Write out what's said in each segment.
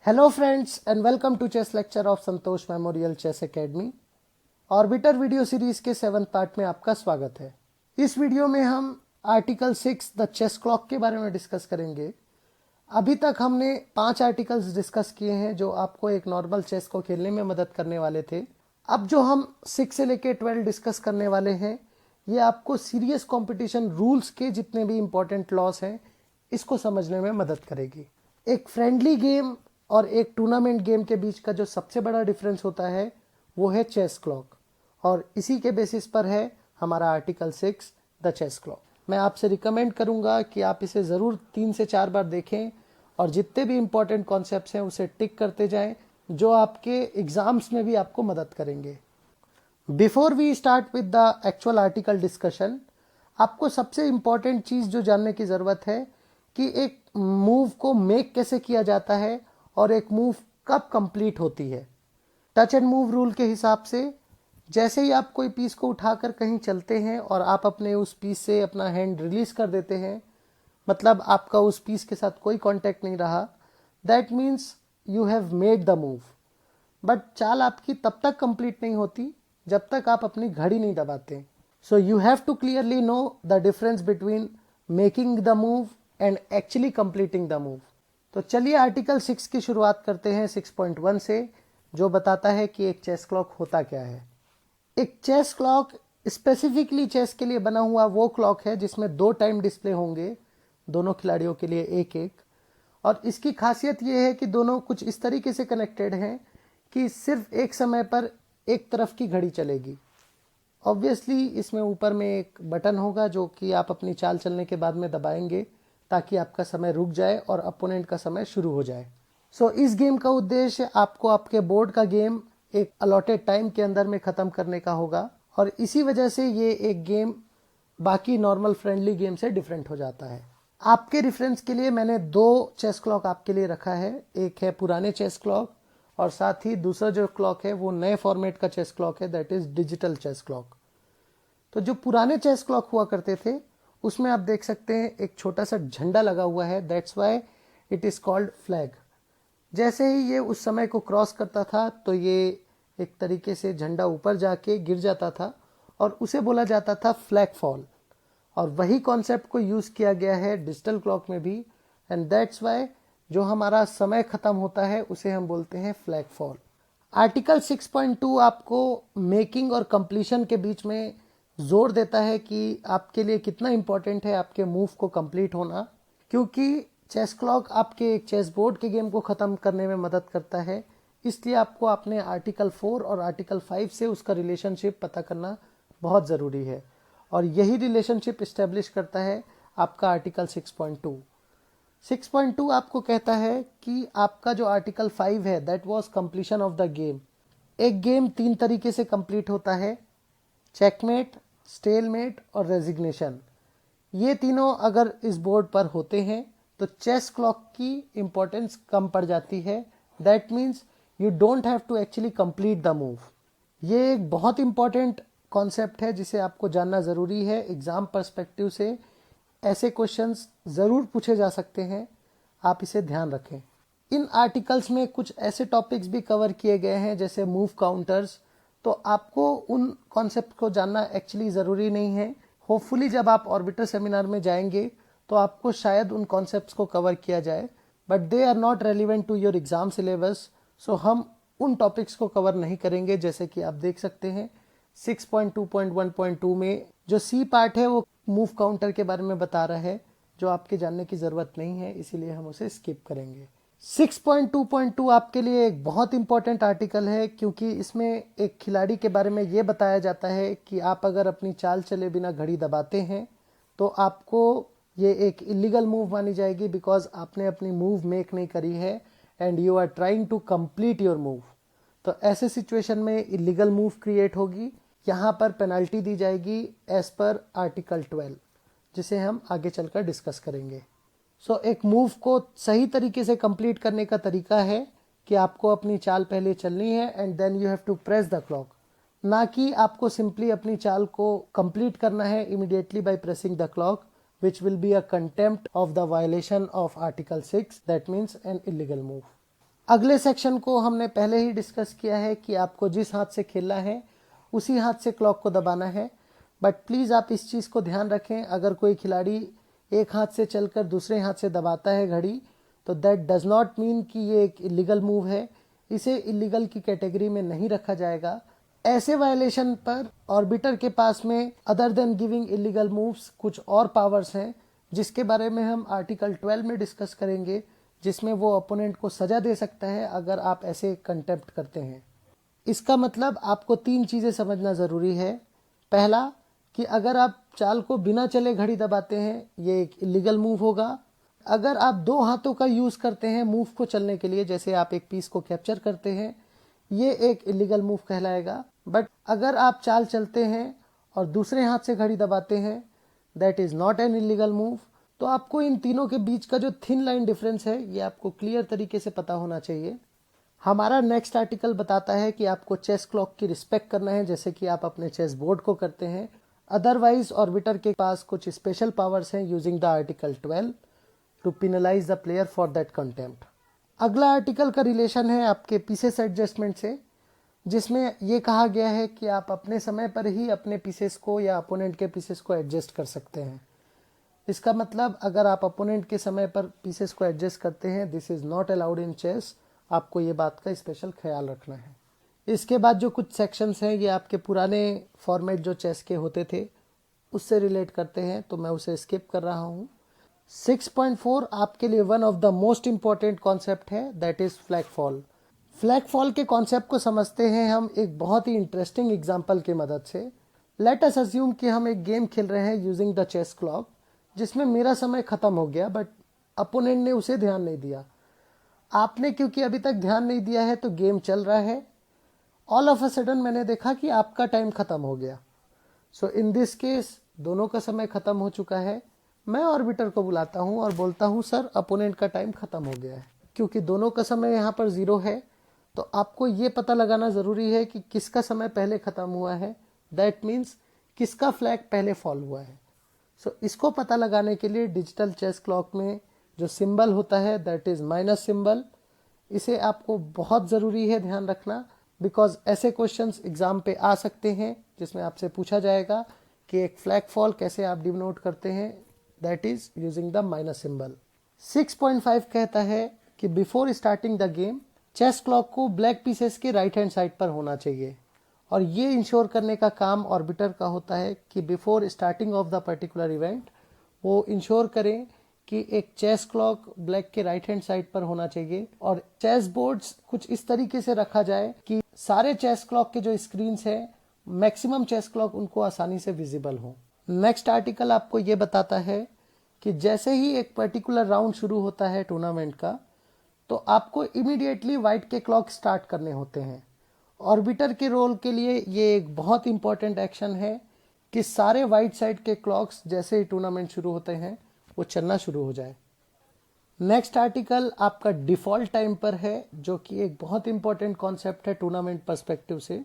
Hello friends and welcome to chess lecture of Santosh memorial chess academy. Arbiter video series के 7th part में आपका स्वागत है। इस वीडियो में हम आर्टिकल 6 द चेस क्लॉक के बारे में डिस्कस करेंगे। अभी तक हमने 5 आर्टिकल्स डिस्कस किए हैं जो आपको एक नॉर्मल चेस को खेलने में मदद करने वाले थे। अब जो हम 6 से लेके 12 डिस्कस करने वाले हैं, ये आपको सीरियस कंपटीशन रूल्स के जितने भी इंपॉर्टेंट लॉस हैं इसको समझने में मदद करेगी। एक फ्रेंडली गेम और एक टूर्नामेंट गेम के बीच का जो सबसे बड़ा डिफरेंस होता है वो है चेस क्लॉक, और इसी के बेसिस पर है हमारा आर्टिकल 6 द चेस क्लॉक। मैं आपसे रिकमेंड करूंगा कि आप इसे ज़रूर 3 से 4 बार देखें और जितने भी इंपॉर्टेंट कॉन्सेप्ट्स हैं उसे टिक करते जाएं, जो आपके एग्जाम्स में भी आपको मदद करेंगे। Before we start with the actual article discussion, आपको सबसे इंपॉर्टेंट चीज़ जो जानने की ज़रूरत है कि एक मूव को मेक कैसे किया जाता है और एक मूव कब कंप्लीट होती है। टच एंड मूव रूल के हिसाब से जैसे ही आप कोई पीस को उठाकर कहीं चलते हैं और आप अपने उस पीस से अपना हैंड रिलीज कर देते हैं, मतलब आपका उस पीस के साथ कोई कांटेक्ट नहीं रहा, that means you have made the move. But चाल आपकी तब तक कंप्लीट नहीं होती जब तक आप अपनी घड़ी नहीं दबाते। So you have to clearly know the difference between making the move and actually completing the move. तो चलिए आर्टिकल 6 की शुरुआत करते हैं 6.1 से, जो बताता है कि एक चेस क्लॉक होता क्या है। एक चेस क्लॉक स्पेसिफिकली चेस के लिए बना हुआ वो क्लॉक है जिसमें 2 टाइम डिस्प्ले होंगे, दोनों खिलाड़ियों के लिए एक एक। और इसकी खासियत ये है कि दोनों कुछ इस तरीके से कनेक्टेड हैं कि सिर्फ एक समय पर एक तरफ की घड़ी चलेगी। ऑब्वियसली इसमें ऊपर में एक बटन होगा जो कि आप अपनी चाल चलने के बाद में दबाएंगे ताकि आपका समय रुक जाए और अपोनेंट का समय शुरू हो जाए। सो इस गेम का उद्देश्य आपको आपके बोर्ड का गेम एक अलॉटेड टाइम के अंदर में ख़त्म करने का होगा, और इसी वजह से ये एक गेम बाकी नॉर्मल फ्रेंडली गेम से डिफरेंट हो जाता है। आपके रेफरेंस के लिए मैंने 2 चेस क्लॉक आपके लिए रखा है। एक है पुराने चेस क्लॉक और साथ ही दूसरा जो क्लॉक है वो नए फॉर्मेट का चेस क्लॉक है, that is digital chess clock. तो जो पुराने चेस क्लॉक हुआ करते थे उसमें आप देख सकते हैं एक छोटा सा झंडा लगा हुआ है, that's why it is called flag. जैसे ही ये उस समय को क्रॉस करता था तो ये एक तरीके से झंडा ऊपर जाके गिर जाता था और उसे बोला जाता था फ्लैग फॉल। और वही कॉन्सेप्ट को यूज किया गया है डिजिटल क्लॉक में भी, एंड दैट्स वाई जो हमारा समय खत्म होता है उसे हम बोलते हैं फ्लैग फॉल। आर्टिकल 6.2 आपको मेकिंग और कंप्लीशन के बीच में जोर देता है कि आपके लिए कितना इंपॉर्टेंट है आपके मूव को कंप्लीट होना, क्योंकि चेस क्लॉक आपके एक चेस बोर्ड के गेम को ख़त्म करने में मदद करता है। इसलिए आपको अपने आर्टिकल 4 और आर्टिकल 5 से उसका रिलेशनशिप पता करना बहुत ज़रूरी है, और यही रिलेशनशिप इस्टेब्लिश करता है आपका आर्टिकल 6.2। 6.2 आपको कहता है कि आपका जो आर्टिकल 5 है that was completion of the game. एक गेम 3 तरीके से कंप्लीट होता है, चेकमेट, स्टेलमेट और रेजिग्नेशन। ये तीनों अगर इस बोर्ड पर होते हैं तो चेस क्लॉक की इंपॉर्टेंस कम पड़ जाती है। That means you don't have to actually complete the move. ये एक बहुत इंपॉर्टेंट कॉन्सेप्ट है जिसे आपको जानना ज़रूरी है। एग्जाम पर्सपेक्टिव से ऐसे क्वेश्चंस ज़रूर पूछे जा सकते हैं, आप इसे ध्यान रखें। इन आर्टिकल्स में कुछ ऐसे टॉपिक्स भी कवर किए गए हैं जैसे मूव काउंटर्स, तो आपको उन कॉन्सेप्ट को जानना एक्चुअली ज़रूरी नहीं है। होपफुली जब आप ऑर्बिटर सेमिनार में जाएंगे तो आपको शायद उन कॉन्सेप्ट्स को कवर किया जाए, but they are not relevant to your exam syllabus. So हम उन टॉपिक्स को कवर नहीं करेंगे। जैसे कि आप देख सकते हैं 6.2.1.2 में जो सी पार्ट है वो मूव काउंटर के बारे में बता रहा है, जो आपके जानने की ज़रूरत नहीं है, इसीलिए हम उसे स्किप करेंगे। 6.2.2 आपके लिए एक बहुत इंपॉर्टेंट आर्टिकल है, क्योंकि इसमें एक खिलाड़ी के बारे में ये बताया जाता है कि आप अगर अपनी चाल चले बिना घड़ी दबाते हैं तो आपको ये एक इलीगल मूव मानी जाएगी, बिकॉज आपने अपनी मूव मेक नहीं करी है and you are trying to complete your move. तो ऐसे सिचुएशन में इलीगल मूव क्रिएट होगी, यहाँ पर पेनल्टी दी जाएगी एज पर आर्टिकल 12, जिसे हम आगे चलकर डिस्कस करेंगे। एक मूव को सही तरीके से कंप्लीट करने का तरीका है कि आपको अपनी चाल पहले चलनी है and then you have to press the clock, ना कि आपको सिंपली अपनी चाल को कंप्लीट करना है immediately by pressing the clock, which will be a contempt of the violation of Article 6, that means an illegal move. अगले सेक्शन को हमने पहले ही डिस्कस किया है कि आपको जिस हाथ से खेलना है उसी हाथ से क्लॉक को दबाना है, बट प्लीज़ आप इस चीज़ को ध्यान रखें, अगर कोई खिलाड़ी एक हाथ से चलकर दूसरे हाथ से दबाता है घड़ी, तो दैट डज नॉट मीन कि ये एक इलीगल मूव है, इसे इलीगल की कैटेगरी में नहीं रखा जाएगा। ऐसे वायलेशन पर ऑर्बिटर के पास में other than giving illegal moves कुछ और पावर्स हैं, जिसके बारे में हम आर्टिकल 12 में डिस्कस करेंगे, जिसमें वो अपोनेंट को सजा दे सकता है अगर आप ऐसे कंटेम्प्ट करते हैं। इसका मतलब आपको 3 चीज़ें समझना ज़रूरी है। पहला कि अगर आप चाल को बिना चले घड़ी दबाते हैं, ये एक इलीगल मूव होगा। अगर आप 2 हाथों का यूज़ करते हैं मूव को चलने के लिए, जैसे आप एक पीस को कैप्चर करते हैं, ये एक इलीगल मूव कहलाएगा। बट अगर आप चाल चलते हैं और दूसरे हाथ से घड़ी दबाते हैं, that is not an illegal move. तो आपको इन तीनों के बीच का जो थिन लाइन डिफरेंस है, ये आपको क्लियर तरीके से पता होना चाहिए। हमारा नेक्स्ट आर्टिकल बताता है कि आपको चेस क्लॉक की रिस्पेक्ट करना है, जैसे कि आप अपने चेस बोर्ड को करते हैं। अदरवाइज ऑर्बिटर के पास कुछ स्पेशल पावर्स हैं using the article 12 to penalize the player for that contempt. अगला आर्टिकल का रिलेशन है आपके पीसेस एडजस्टमेंट से, जिसमें ये कहा गया है कि आप अपने समय पर ही अपने पीसेस को या अपोनेंट के पीसेस को एडजस्ट कर सकते हैं। इसका मतलब अगर आप अपोनेंट के समय पर पीसेस को एडजस्ट करते हैं, this is not allowed in chess. आपको ये बात का स्पेशल ख्याल रखना है। इसके बाद जो कुछ सेक्शंस हैं, ये आपके पुराने फॉर्मेट जो चेस के होते थे उससे रिलेट करते हैं, तो मैं उसे स्किप कर रहा हूँ। 6.4 आपके लिए one of the most important concept है, that is flag fall. Flag fall के कॉन्सेप्ट को समझते हैं हम एक बहुत ही इंटरेस्टिंग एग्जाम्पल की मदद से। लेट अस अज्यूम कि हम एक गेम खेल रहे हैं यूजिंग द चेस क्लॉक, जिसमें मेरा समय ख़त्म हो गया, बट अपोनेंट ने उसे ध्यान नहीं दिया। आपने क्योंकि अभी तक ध्यान नहीं दिया है तो गेम चल रहा है। ऑल ऑफ अ सडन मैंने देखा कि आपका टाइम ख़त्म हो गया। सो इन दिस केस दोनों का समय ख़त्म हो चुका है। मैं ऑर्बिटर को बुलाता हूँ और बोलता हूँ, सर अपोनेंट का टाइम ख़त्म हो गया है। क्योंकि दोनों का समय यहाँ पर 0 है, तो आपको ये पता लगाना ज़रूरी है कि किसका समय पहले ख़त्म हुआ है। दैट मीन्स किसका फ्लैग पहले फॉल हुआ है। सो इसको पता लगाने के लिए डिजिटल चेस क्लॉक में जो सिंबल होता है, दैट इज़ माइनस सिंबल, इसे आपको बहुत ज़रूरी है ध्यान रखना, बिकॉज ऐसे क्वेश्चंस एग्जाम पे आ सकते हैं जिसमें आपसे पूछा जाएगा कि एक फ्लैग फॉल कैसे आप डिनोट करते हैं, that is using the minus symbol. 6.5 कहता है कि before starting the game chess clock को ब्लैक पीसेस के राइट हैंड साइड पर होना चाहिए, और ये इंश्योर करने का काम ऑर्बिटर का होता है कि before starting of the particular event वो इंश्योर करें कि एक चेस क्लॉक ब्लैक के राइट हैंड साइड पर होना चाहिए, और चेस बोर्ड्स कुछ इस तरीके से रखा जाए कि सारे चेस क्लॉक के जो स्क्रीन्स हैं, मैक्सिमम चेस क्लॉक उनको आसानी से विजिबल हो। नेक्स्ट आर्टिकल आपको ये बताता है कि जैसे ही एक पर्टिकुलर राउंड शुरू होता है टूर्नामेंट का, तो आपको इमीडिएटली वाइट के क्लॉक स्टार्ट करने होते हैं। ऑर्बिटर के रोल के लिए ये एक बहुत इंपॉर्टेंट एक्शन है कि सारे वाइट साइड के क्लॉक्स जैसे ही टूर्नामेंट शुरू होते हैं वो चलना शुरू हो जाए। नेक्स्ट आर्टिकल आपका डिफ़ॉल्ट टाइम पर है, जो कि एक बहुत इंपॉर्टेंट कॉन्सेप्ट है टूर्नामेंट पर्सपेक्टिव से।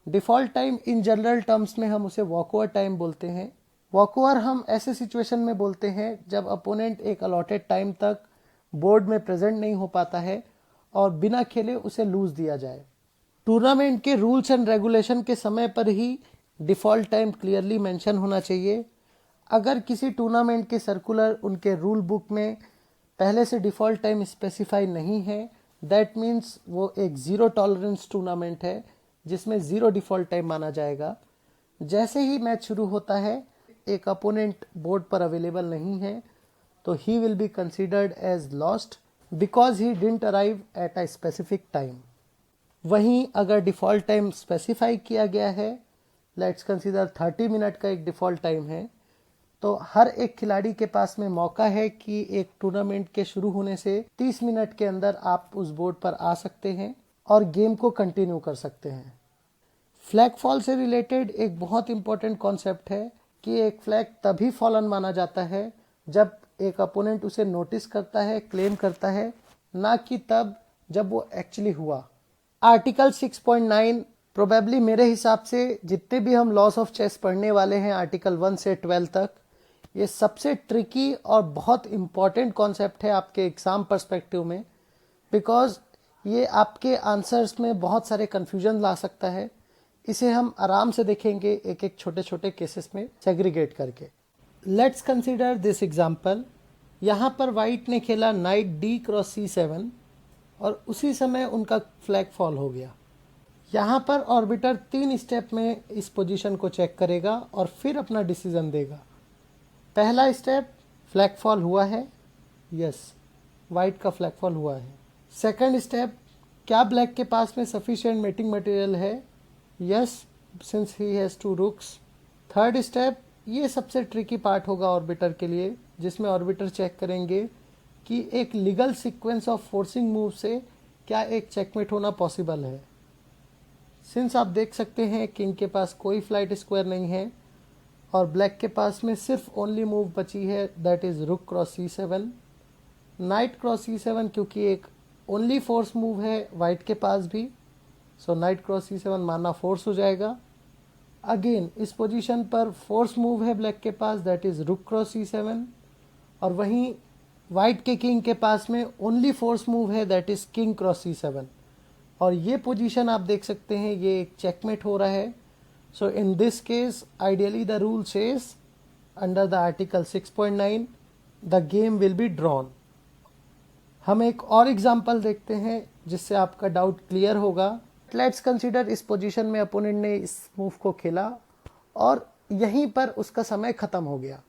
Default time in general terms में हम उसे वॉकओवर टाइम बोलते हैं। वॉकओवर हम ऐसे सिचुएशन में बोलते हैं जब अपोनेंट एक अलॉटेड टाइम तक बोर्ड में प्रेजेंट नहीं हो पाता है और बिना खेले उसे लूज दिया जाए। टूर्नामेंट के रूल्स एंड रेगुलेशन के समय पर ही डिफ़ॉल्ट टाइम क्लियरली मेंशन होना चाहिए। अगर किसी टूर्नामेंट के सर्कुलर उनके रूल बुक में पहले से डिफ़ॉल्ट टाइम स्पेसिफाई नहीं है, दैट मीन्स वो एक ज़ीरो टॉलरेंस टूर्नामेंट है जिसमें ज़ीरो डिफ़ॉल्ट टाइम माना जाएगा। जैसे ही मैच शुरू होता है, एक अपोनेंट बोर्ड पर अवेलेबल नहीं है, तो he will be considered as lost because he didn't arrive at a specific time. वहीं अगर डिफ़ॉल्ट टाइम स्पेसिफाई किया गया है, लेट्स कंसीडर 30 मिनट का एक डिफ़ॉल्ट टाइम है, तो हर एक खिलाड़ी के पास में मौका है कि एक टूर्नामेंट के शुरू होने से 30 मिनट के अंदर आप उस बोर्ड पर आ सकते हैं और गेम को कंटिन्यू कर सकते हैं। फ्लैग फॉल से रिलेटेड एक बहुत इंपॉर्टेंट कॉन्सेप्ट है कि एक फ्लैग तभी फॉलन माना जाता है जब एक अपोनेंट उसे नोटिस करता है, क्लेम करता है, ना कि तब जब वो एक्चुअली हुआ। आर्टिकल 6.9 प्रोबेबली मेरे हिसाब से जितने भी हम लॉस ऑफ चेस पढ़ने वाले हैं आर्टिकल 1 से 12 तक, ये सबसे ट्रिकी और बहुत इंपॉर्टेंट कॉन्सेप्ट है आपके एग्जाम पर्सपेक्टिव में, बिकॉज ये आपके आंसर्स में बहुत सारे कन्फ्यूजन ला सकता है। इसे हम आराम से देखेंगे एक एक छोटे छोटे केसेस में सेग्रीगेट करके। Let's consider this example. यहाँ पर वाइट ने खेला नाइट डी क्रॉस C7 और उसी समय उनका फ्लैग फॉल हो गया। यहाँ पर ऑर्बिटर 3 स्टेप में इस पोजीशन को चेक करेगा और फिर अपना डिसीजन देगा। पहला स्टेप, फ्लैग फॉल हुआ है, यस, वाइट का फ्लैग फॉल हुआ है। सेकंड स्टेप, क्या ब्लैक के पास में सफिशिएंट मेटिंग मटेरियल है, yes, since he has 2 rooks. Third step, ये सबसे ट्रिकी पार्ट होगा ऑर्बिटर के लिए, जिसमें ऑर्बिटर चेक करेंगे कि एक legal sequence of forcing move से क्या एक चेकमेट होना पॉसिबल है। सिंस आप देख सकते हैं किंग के पास कोई फ्लाइट स्क्वायर नहीं है और ब्लैक के पास में सिर्फ ओनली मूव बची है, that is rook cross C7। Night cross C7 क्योंकि एक ओनली फोर्स मूव है वाइट के पास भी, सो नाइट क्रॉस C7 मानना फोर्स हो जाएगा। अगेन इस पोजीशन पर फोर्स मूव है ब्लैक के पास, that is rook cross C7, और वहीं वाइट के किंग के पास में ओनली फोर्स मूव है, that is king cross C7। और ये पोजीशन आप देख सकते हैं ये एक चेकमेट हो रहा है। So in this case ideally the rule says under the article 6.9 the game will be drawn. हम एक और एग्जांपल देखते हैं जिससे आपका डाउट क्लियर होगा। लेट्स कंसीडर इस पोजीशन में अपोनेंट ने इस मूव को खेला और यहीं पर उसका समय खत्म हो गया।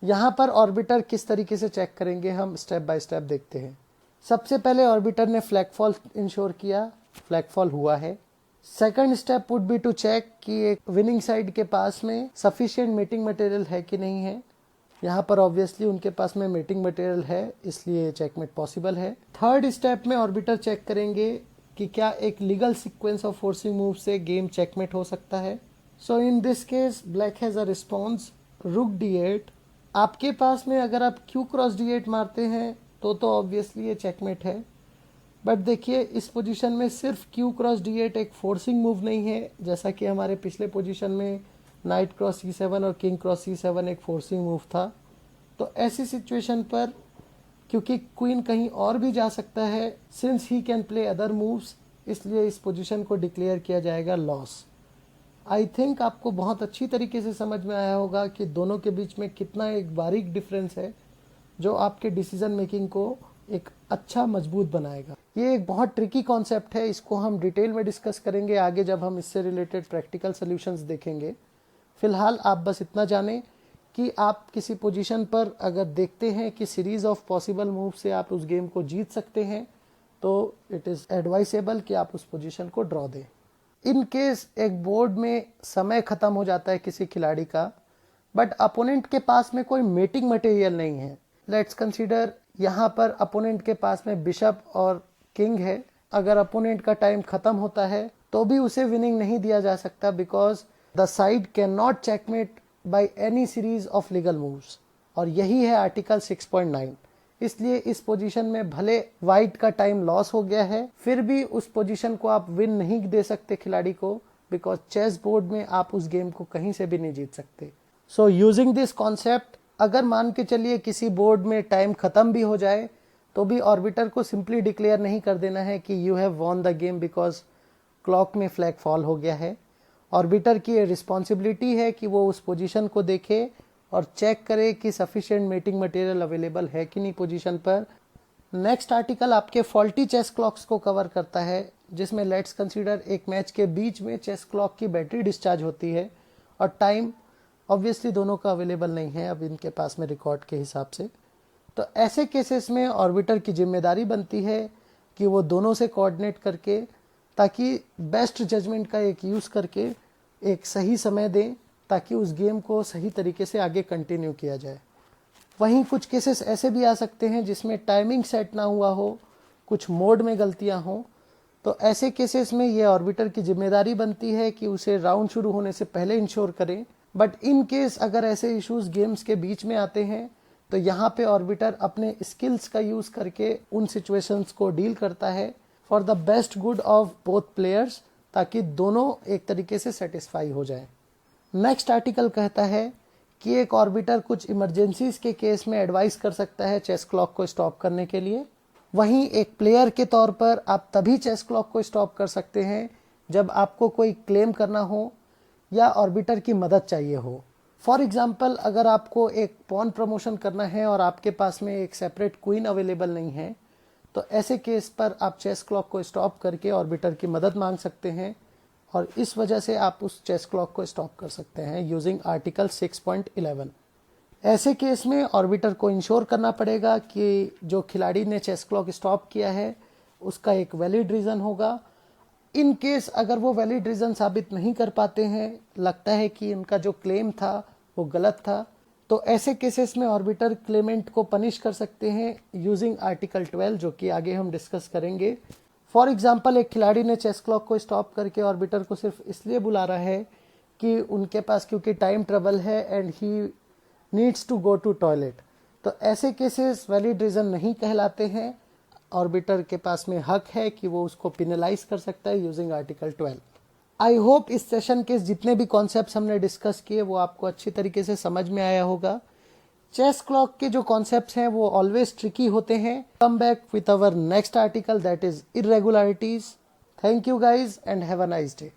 यहाँ पर ऑर्बिटर किस तरीके से चेक करेंगे हम स्टेप बाय स्टेप देखते हैं। सबसे पहले ऑर्बिटर ने फ्लैग फॉल इंश्योर किया, फ्लैग फॉल हुआ है। Second step would be to check कि एक विनिंग साइड के पास में सफिशिएंट मेटिंग मटेरियल है कि नहीं है। यहाँ पर ऑब्वियसली उनके पास में मेटिंग मटेरियल है, इसलिए चेकमेट पॉसिबल है। थर्ड स्टेप में ऑर्बिटर चेक करेंगे कि क्या एक legal sequence of forcing move से गेम चेकमेट हो सकता है। So in this case black has a response rook D8। आपके पास में अगर आप क्यू क्रॉस D8 मारते हैं तो ऑब्वियसली ये चेकमेट है। बट देखिए इस पोजीशन में सिर्फ क्यू क्रॉस D8 एक फोर्सिंग मूव नहीं है, जैसा कि हमारे पिछले पोजीशन में नाइट क्रॉस C7 और किंग क्रॉस C7 एक फोर्सिंग मूव था। तो ऐसी सिचुएशन पर क्योंकि क्वीन कहीं और भी जा सकता है, since he can play other moves, इसलिए इस पोजीशन को डिक्लेयर किया जाएगा लॉस। आई थिंक आपको बहुत अच्छी तरीके से समझ में आया होगा कि दोनों के बीच में कितना एक बारीक डिफरेंस है जो आपके डिसीजन मेकिंग को एक अच्छा मजबूत बनाएगा। ये एक बहुत ट्रिकी कॉन्सेप्ट है, इसको हम डिटेल में डिस्कस करेंगे आगे जब हम इससे रिलेटेड प्रैक्टिकल सॉल्यूशंस देखेंगे। फिलहाल आप बस इतना जानें कि आप किसी पोजीशन पर अगर देखते हैं कि सीरीज ऑफ पॉसिबल मूव से आप उस गेम को जीत सकते हैं तो इट इज़ एडवाइसेबल कि आप उस पोजीशन को ड्रॉ दें। इन केस एक बोर्ड में समय ख़त्म हो जाता है किसी खिलाड़ी का, बट अपोनेंट के पास में कोई मेटिंग मटेरियल नहीं है। लेट्स कंसीडर यहाँ पर अपोनेंट के पास में बिशप और किंग है। अगर अपोनेंट का टाइम खत्म होता है तो भी उसे विनिंग नहीं दिया जा सकता, because the side can not checkmate by any series of legal moves, और यही है आर्टिकल 6.9। इसलिए इस पोजीशन में भले वाइट का टाइम लॉस हो गया है, फिर भी उस पोजीशन को आप विन नहीं दे सकते खिलाड़ी को, बिकॉज चेस बोर्ड में आप उस गेम को कहीं से भी नहीं जीत सकते। सो यूजिंग दिस कॉन्सेप्ट, अगर मान के चलिए किसी बोर्ड में टाइम खत्म भी हो जाए तो भी ऑर्बिटर को सिंपली डिक्लेयर नहीं कर देना है कि you have won the game because clock में फ्लैग फॉल हो गया है। ऑर्बिटर की ये रिस्पॉन्सिबिलिटी है कि वो उस पोजीशन को देखे और चेक करे कि सफिशिएंट मेटिंग मटेरियल अवेलेबल है कि नहीं पोजीशन पर। नेक्स्ट आर्टिकल आपके फॉल्टी चेस क्लॉक्स को कवर करता है, जिसमें लेट्स कंसीडर एक मैच के बीच में चेस क्लॉक की बैटरी डिस्चार्ज होती है और टाइम ऑब्वियसली दोनों का अवेलेबल नहीं है अब इनके पास में रिकॉर्ड के हिसाब से। तो ऐसे केसेस में ऑर्बिटर की जिम्मेदारी बनती है कि वो दोनों से कोऑर्डिनेट करके, ताकि बेस्ट जजमेंट का एक यूज़ करके एक सही समय दें, ताकि उस गेम को सही तरीके से आगे कंटिन्यू किया जाए। वहीं कुछ केसेस ऐसे भी आ सकते हैं जिसमें टाइमिंग सेट ना हुआ हो, कुछ मोड में गलतियां हों, तो ऐसे केसेस में ये ऑर्बिटर की जिम्मेदारी बनती है कि उसे राउंड शुरू होने से पहले इंश्योर करें। बट इन केस अगर ऐसे इश्यूज गेम्स के बीच में आते हैं तो यहाँ पे ऑर्बिटर अपने स्किल्स का यूज़ करके उन सिचुएशंस को डील करता है for the best good of both players, ताकि दोनों एक तरीके से सेटिस्फाई हो जाए। नेक्स्ट आर्टिकल कहता है कि एक ऑर्बिटर कुछ इमरजेंसीज के केस में एडवाइस कर सकता है चेस क्लॉक को स्टॉप करने के लिए। वहीं एक प्लेयर के तौर पर आप तभी चेस क्लॉक को स्टॉप कर सकते हैं जब आपको कोई क्लेम करना हो या ऑर्बिटर की मदद चाहिए हो। फॉर एग्जाम्पल, अगर आपको एक पॉन प्रमोशन करना है और आपके पास में एक सेपरेट क्वीन अवेलेबल नहीं है, तो ऐसे केस पर आप चेस क्लॉक को स्टॉप करके ऑर्बिटर की मदद मांग सकते हैं और इस वजह से आप उस चेस क्लॉक को स्टॉप कर सकते हैं यूजिंग आर्टिकल 6.11। ऐसे केस में ऑर्बिटर को इंश्योर करना पड़ेगा कि जो खिलाड़ी ने चेस क्लॉक स्टॉप किया है उसका एक वैलिड रीज़न होगा। इन केस अगर वो वैलिड रीज़न साबित नहीं कर पाते हैं, लगता है कि उनका जो क्लेम था वो गलत था, तो ऐसे केसेस में ऑर्बिटर क्लेमेंट को पनिश कर सकते हैं यूजिंग आर्टिकल 12, जो कि आगे हम डिस्कस करेंगे। फॉर एग्जाम्पल, एक खिलाड़ी ने चेस क्लॉक को स्टॉप करके ऑर्बिटर को सिर्फ इसलिए बुला रहा है कि उनके पास क्योंकि टाइम ट्रबल है and he needs to go to toilet, तो ऐसे केसेस वैलिड रीज़न नहीं कहलाते हैं। ऑर्बिटर के पास में हक है कि वो उसको पिनलाइज कर सकता है यूजिंग आर्टिकल 12। आई होप इस सेशन के जितने भी कॉन्सेप्ट्स हमने डिस्कस किए वो आपको अच्छी तरीके से समझ में आया होगा। चेस क्लॉक के जो कॉन्सेप्ट्स हैं वो ऑलवेज ट्रिकी होते हैं। Come back with our next article, that is irregularities. Thank you guys and have a nice day.